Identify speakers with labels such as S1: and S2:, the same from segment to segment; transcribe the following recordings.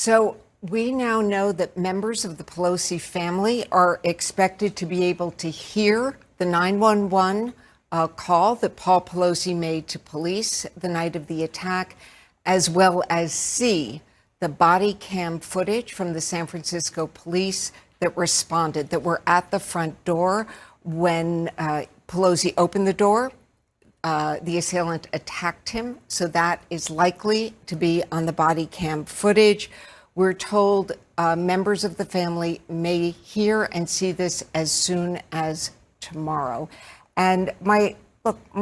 S1: So we now know that members of the Pelosi family are expected to be able to hear the 911 call that Paul Pelosi made to police the night of the attack, as well as see the body cam footage from the San Francisco police that responded, that were at the front door when Pelosi opened the door. The assailant attacked him, so that is likely to be on the body cam footage. We're told members of the family may hear and see this as soon as tomorrow. And my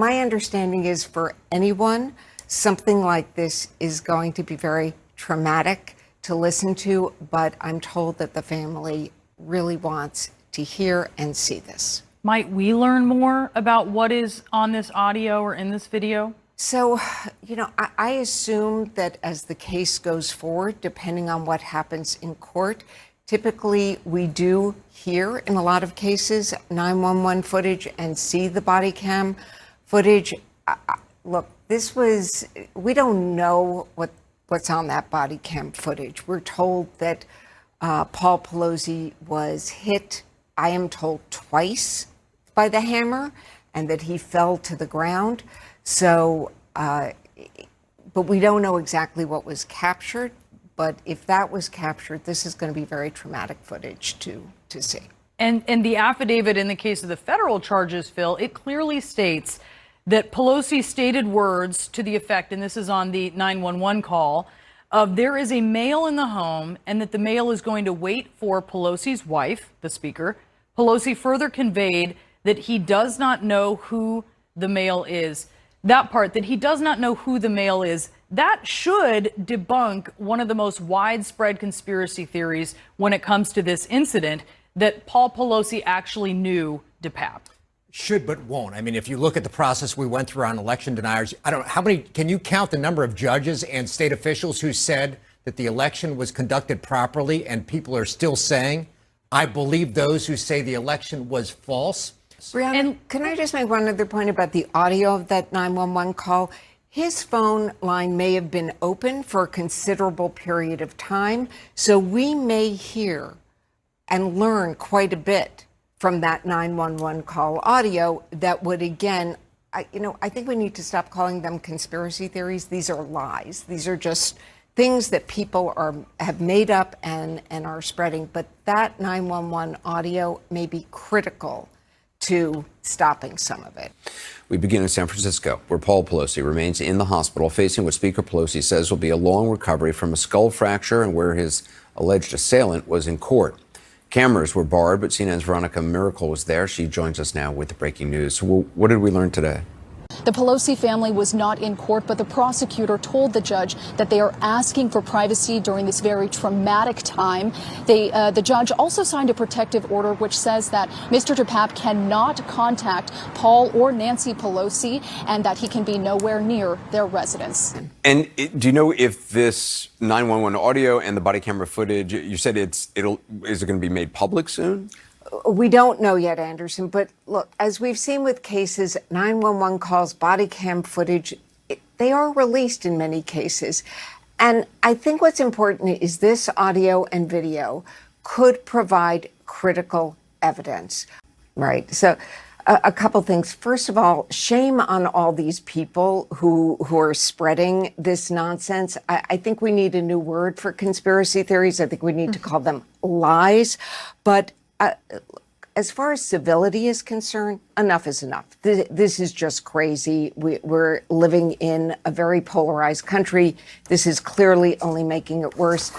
S1: understanding is for anyone, something like this is going to be very traumatic to listen to, but I'm told that the family really wants to hear and see this.
S2: Might we learn more about what is on this audio or in this video?
S1: So, I assume that as the case goes forward, depending on what happens in court, typically we do hear, in a lot of cases, 911 footage and see the body cam footage. Look, we don't know what's on that body cam footage. We're told that Paul Pelosi was hit, I am told, twice by the hammer, and that he fell to the ground. So, but we don't know exactly what was captured. But if that was captured, this is going to be very traumatic footage to see.
S2: And the affidavit in the case of the federal charges, Phil, it clearly states that Pelosi stated words to the effect, and this is on the 911 call, of there is a male in the home and that the male is going to wait for Pelosi's wife, the speaker. Pelosi further conveyed that he does not know who the male is. That part, that he does not know who the male is, that should debunk one of the most widespread conspiracy theories when it comes to this incident, that Paul Pelosi actually knew DePape.
S3: Should but won't. I mean, if you look at the process we went through on election deniers, I don't know how many, can you count the number of judges and state officials who said that the election was conducted properly, and people are still saying, I believe those who say the election was false?
S1: Brianna, can I just make one other point about the audio of that 911 call? His phone line may have been open for a considerable period of time, so we may hear and learn quite a bit from that 911 call audio that would, again, I think we need to stop calling them conspiracy theories. These are lies. These are just things that people have made up and are spreading. But that 911 audio may be critical to stopping some of it.
S4: We begin in San Francisco, where Paul Pelosi remains in the hospital facing what Speaker Pelosi says will be a long recovery from a skull fracture, and where his alleged assailant was in court. Cameras were barred, but CNN's Veronica Miracle was there. She joins us now with the breaking news. So what did we learn today?
S5: The Pelosi family was not in court, but the prosecutor told the judge that they are asking for privacy during this very traumatic time. The judge also signed a protective order which says that Mr. DePape cannot contact Paul or Nancy Pelosi and that he can be nowhere near their residence.
S4: And do you know if this 911 audio and the body camera footage, you said is it going to be made public soon?
S1: We don't know yet, Anderson, but look, as we've seen with cases, 911 calls, body cam footage, they are released in many cases. And I think what's important is this audio and video could provide critical evidence, right? So a couple things. First of all, shame on all these people who are spreading this nonsense. I think we need a new word for conspiracy theories. I think we need to call them lies. But as far as civility is concerned, enough is enough. This is just crazy. We're living in a very polarized country. This is clearly only making it worse.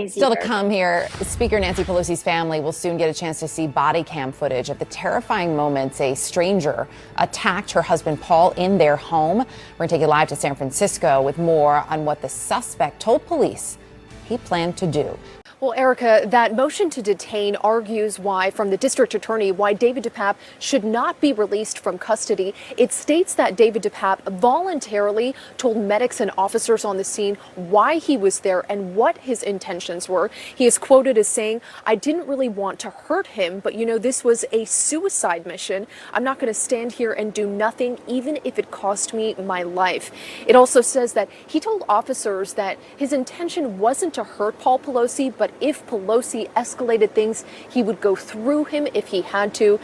S6: Still to come here, Speaker Nancy Pelosi's family will soon get a chance to see body cam footage of the terrifying moments a stranger attacked her husband Paul in their home. We're going to take you live to San Francisco with more on what the suspect told police he planned to do.
S7: Well, Erica, that motion to detain argues from the district attorney, why David DePape should not be released from custody. It states that David DePape voluntarily told medics and officers on the scene why he was there and what his intentions were. He is quoted as saying, "I didn't really want to hurt him, but this was a suicide mission. I'm not going to stand here and do nothing, even if it cost me my life." It also says that he told officers that his intention wasn't to hurt Paul Pelosi, but if Pelosi escalated things, he would go through him if he had to.